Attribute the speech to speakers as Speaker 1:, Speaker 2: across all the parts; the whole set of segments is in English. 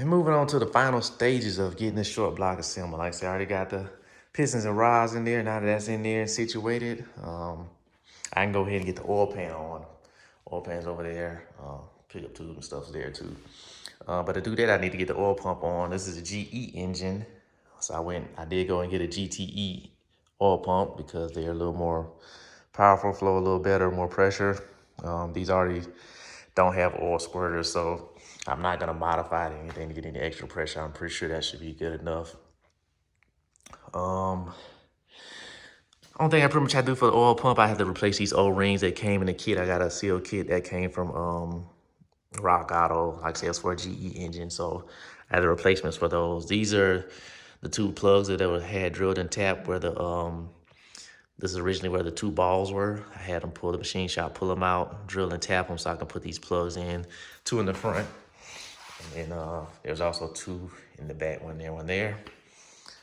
Speaker 1: And moving on to the final stages of getting this short block assembled. Like I said, I already got the pistons and rods in there. Now that that's in there and situated, I can go ahead and get the oil pan on. Oil pan's over there. Pick up tube and stuff's there too. But to do that, I need to get the oil pump on. This is a GE engine. So I did go and get a GTE oil pump because they're a little more powerful, flow a little better, more pressure. These already don't have oil squirters, so I'm not gonna modify it or anything to get any extra pressure. I'm pretty sure that should be good enough. Only thing I pretty much had to do for the oil pump, I had to replace these O-rings that came in the kit. I got a seal kit that came from Rock Auto, like I said, it's for a GE engine, so I had the replacements for those. These are the two plugs that had drilled and tapped where this is originally where the two balls were. I had them pull the machine shop, pull them out, drill and tap them so I can put these plugs in, two in the front. And then there's also two in the back, one there, one there.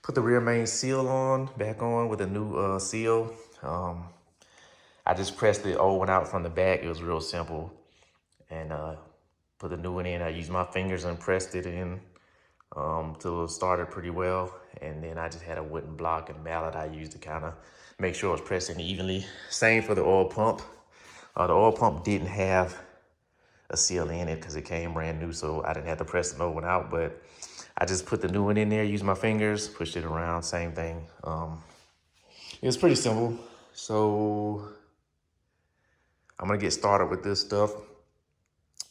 Speaker 1: Put the rear main seal back on with a new seal. I just pressed the old one out from the back. It was real simple. And put the new one in. I used my fingers and pressed it in till it started pretty well. And then I just had a wooden block and mallet I used to kind of make sure it was pressing evenly. Same for the oil pump. The oil pump didn't have a seal in it because it came brand new, so I didn't have to press the old one out, but I just put the new one in there, used my fingers, pushed it around, same thing. It was pretty simple. So I'm gonna get started with this stuff.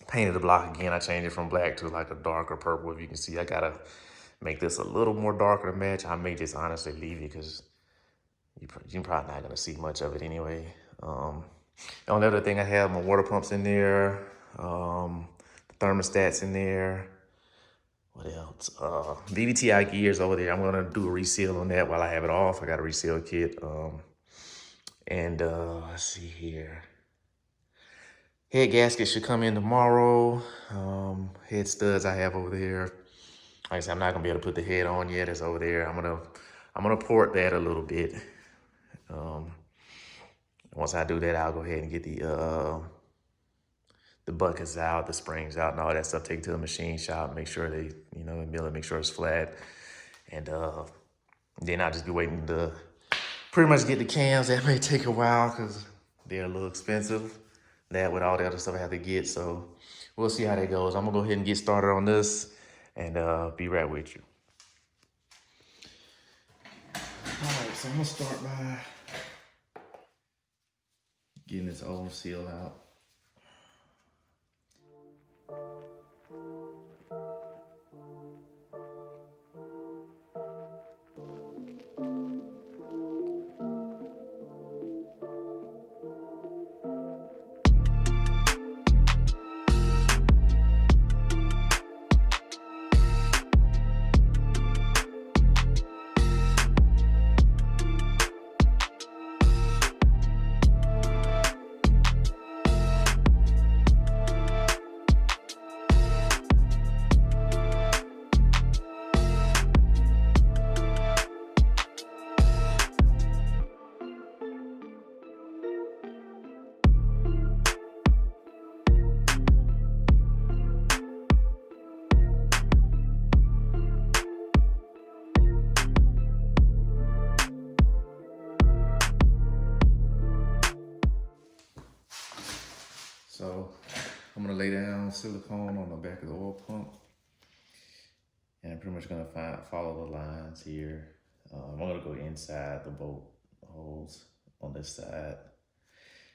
Speaker 1: Painted the block again. I changed it from black to like a darker purple. If you can see, I gotta make this a little more darker to match. I may just honestly leave it because you're probably not gonna see much of it anyway. The only other thing I have, my water pumps in there, the thermostats in there. What else? VVTi gears over there. I'm gonna do a reseal on that while I have it off. I got a reseal kit. Let's see here. Head gasket should come in tomorrow. Head studs I have over there. Like I said, I'm not gonna be able to put the head on yet. It's over there. I'm gonna port that a little bit. Once I do that, I'll go ahead and get the buckets out, the springs out, and all that stuff. Take it to the machine shop, make sure they, mill it, make sure it's flat, and then I'll just be waiting to pretty much get the cams. That may take a while because they're a little expensive. That with all the other stuff I have to get, so we'll see how that goes. I'm gonna go ahead and get started on this, and be right with you. All right, so I'm gonna start by getting this old seal out. So I'm gonna lay down silicone on the back of the oil pump, and I'm pretty much gonna follow the lines here. I'm gonna go inside the bolt holes on this side,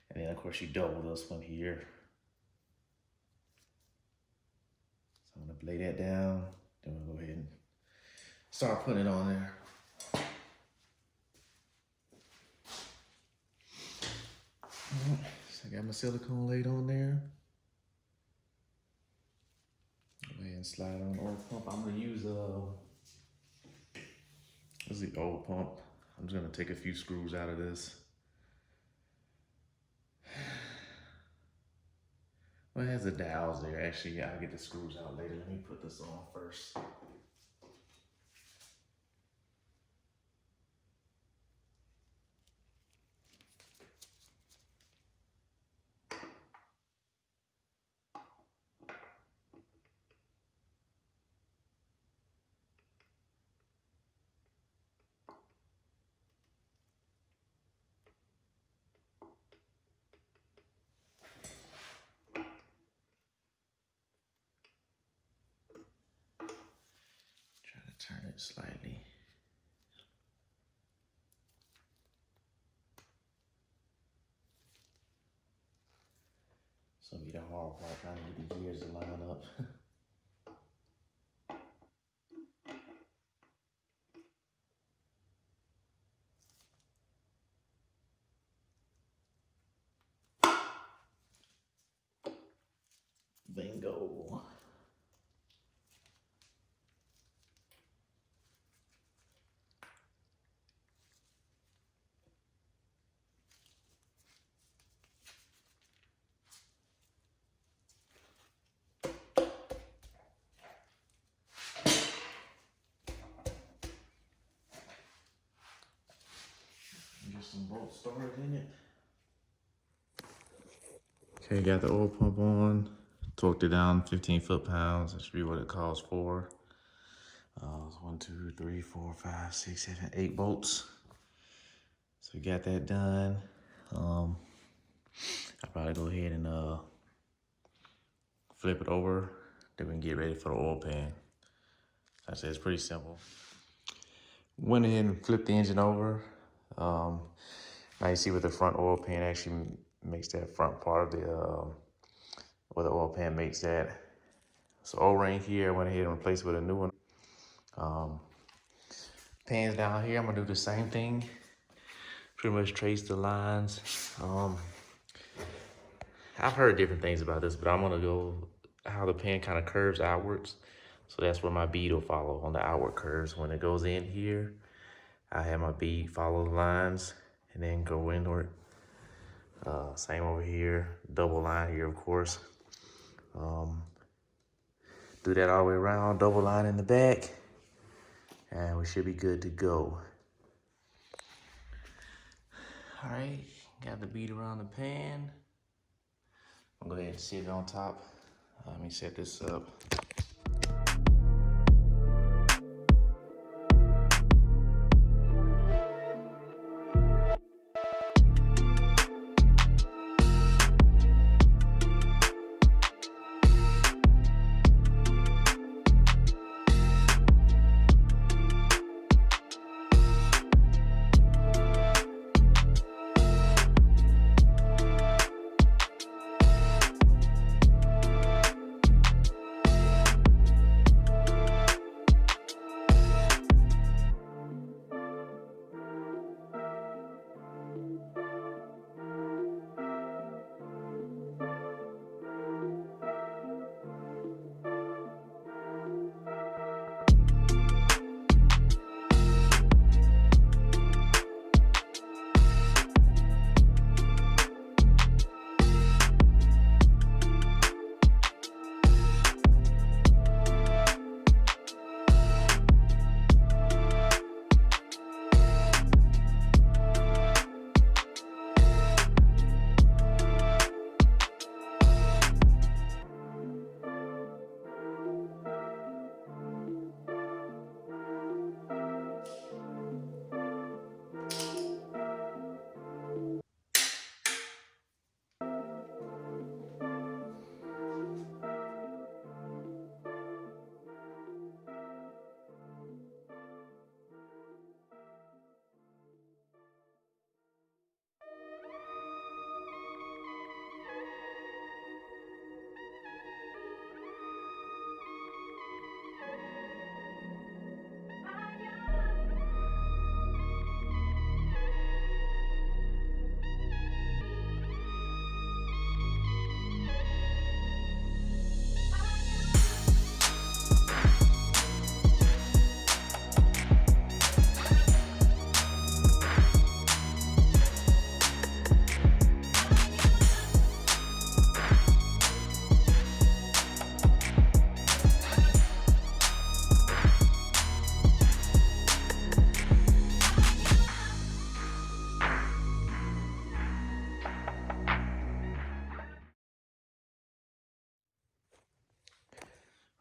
Speaker 1: and then of course you double this one here. So I'm gonna lay that down, then we'll go ahead and start putting it on there. So I got my silicone laid on there. Go ahead and slide on the oil pump. I'm gonna use this is the old pump. I'm just gonna take a few screws out of this. Well, it has the dowels there. Actually, I'll get the screws out later. Let me put this on first. slightly. So be the hard part, trying to get the gears to line up. Bingo. Just some bolts started in it. Okay, got the oil pump on. Torqued it down 15 foot-pounds. That should be what it calls for. 1, 2, 3, 4, 5, 6, 7, 8 bolts. So we got that done. I'll probably go ahead and flip it over. Then we can get ready for the oil pan. Like I said, it's pretty simple. Went ahead and flipped the engine over. Now you see where the front oil pan actually makes that front part of the, where the oil pan makes that. So O-ring here, I went ahead and replaced it with a new one. Pans down here, I'm gonna do the same thing. Pretty much trace the lines. I've heard different things about this, but I'm gonna go how the pan kind of curves outwards. So that's where my bead will follow on the outward curves. When it goes in here, I have my bead follow the lines and then go inward. Same over here, double line here, of course. Do that all the way around, double line in the back, and we should be good to go. All right, got the bead around the pan. I'll go ahead and sit it on top. Let me set this up.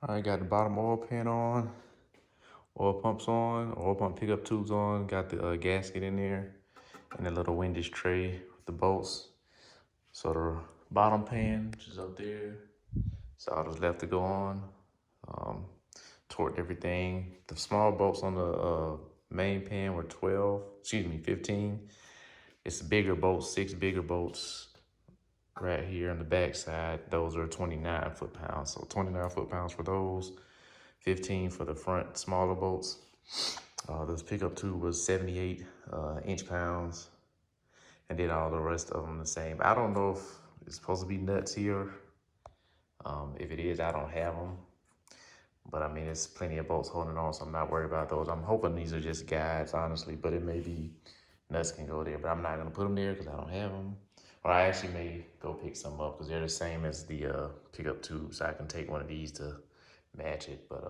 Speaker 1: All right, got the bottom oil pan on, oil pumps on, oil pump pickup tubes on, got the gasket in there, and a little windage tray with the bolts. So the bottom pan, which is up there, so all that's left to go on. torqued everything. The small bolts on the main pan were 15. It's bigger bolts, 6 bigger bolts right here on the back side. Those are 29 foot-pounds. So 29 foot-pounds for those, 15 for the front smaller bolts. This pickup tube was 78 inch-pounds, and then all the rest of them the same. I don't know if it's supposed to be nuts here. If it is, I don't have them. But I mean, there's plenty of bolts holding on, so I'm not worried about those. I'm hoping these are just guides, honestly, but it may be nuts can go there, but I'm not gonna put them there because I don't have them. Or I actually may go pick some up because they're the same as the pickup tube, so I can take one of these to match it. But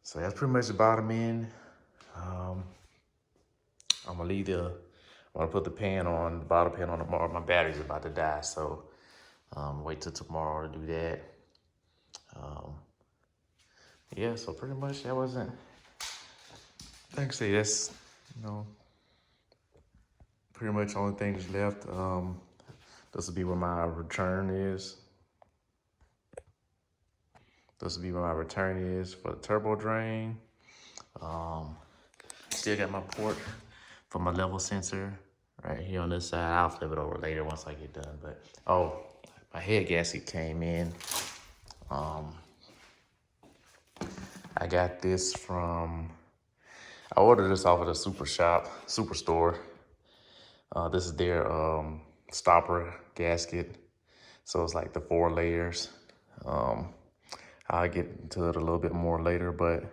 Speaker 1: so that's pretty much the bottom end. I'm gonna put the pan on, the bottom pan on tomorrow. My battery's about to die, so wait till tomorrow to do that. Yeah, so pretty much that wasn't, like I say, that's, pretty much the only thing that's left. This will be where my return is. This will be where my return is for the turbo drain. Still got my port for my level sensor right here on this side. I'll flip it over later once I get done. But oh, my head gasket came in. I got this from, I ordered this off of the Superstore. This is their stopper gasket. So it's like the 4 layers. I'll get into it a little bit more later, but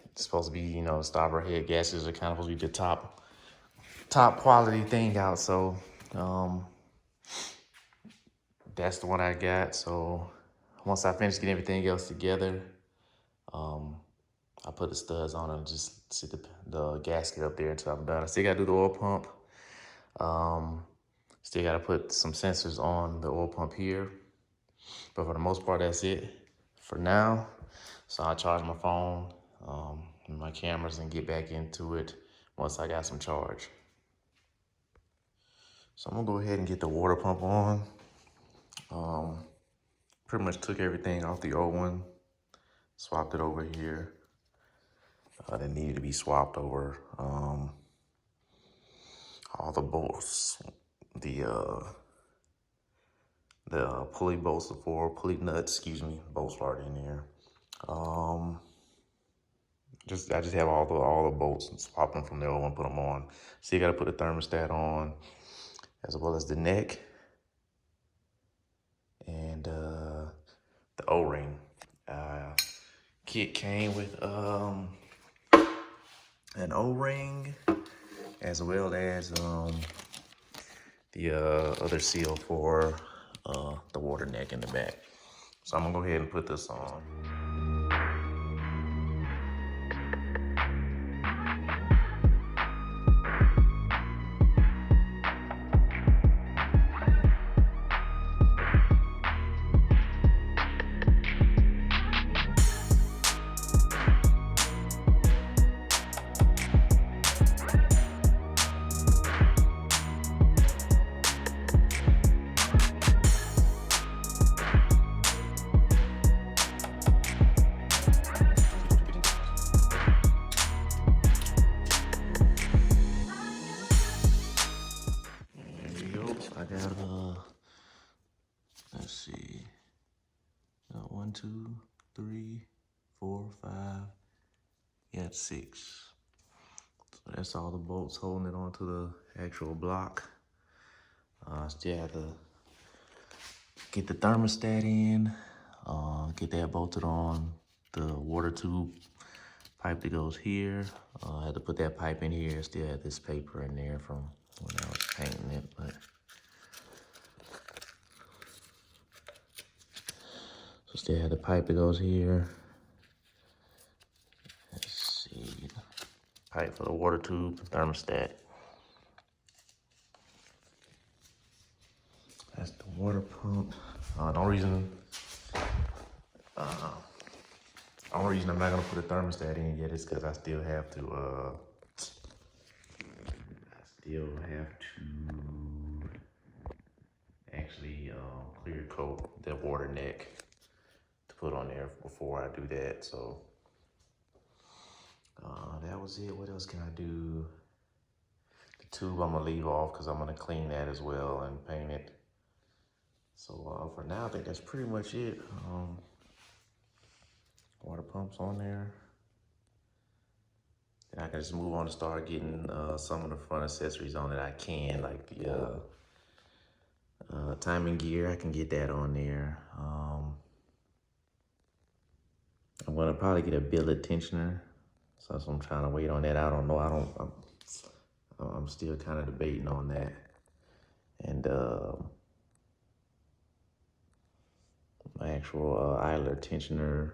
Speaker 1: it's supposed to be, stopper head gaskets are kind of supposed to be the top quality thing out. So that's the one I got. So once I finish getting everything else together, I put the studs on and just sit the gasket up there until I'm done. I still gotta do the oil pump. Still gotta put some sensors on the oil pump here. But for the most part, that's it for now. So I'll charge my phone and my cameras and get back into it once I got some charge. So I'm gonna go ahead and get the water pump on. Pretty much took everything off the old one, swapped it over here. That needed to be swapped over. All the bolts, the pulley bolts, the 4 pulley nuts, bolts right in there. I just have all the bolts and swap them from the old one, put them on. So you gotta put the thermostat on, as well as the neck and the O-ring. Kit came with an O-ring, as well as the other seal for the water neck in the back. So I'm gonna go ahead and put this on. I got, let's see, 1, 2, 3, 4, 5, yeah, 6. So that's all the bolts holding it onto the actual block. Still have to get the thermostat in, get that bolted on the water tube pipe that goes here. I had to put that pipe in here. Still had this paper in there from when I was painting it, but so still have the pipe that goes here. Let's see, pipe for the water tube, thermostat. That's the water pump. The only reason I'm not gonna put a thermostat in yet is because I still have to actually clear coat the water neck to put on there before I do that. So that was it. What else can I do? The tube I'm gonna leave off because I'm gonna clean that as well and paint it. So for now, I think that's pretty much it. Water pumps on there. Then I can just move on to start getting some of the front accessories on that I can, like the timing gear. I can get that on there. I'm gonna probably get a billet tensioner. So I'm trying to wait on that. I don't know. I'm still kind of debating on that. And my actual idler tensioner,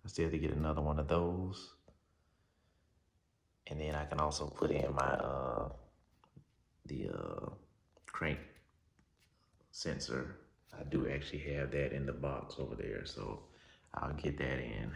Speaker 1: I still have to get another one of those. And then I can also put in my the crank sensor. I do actually have that in the box over there, so I'll get that in.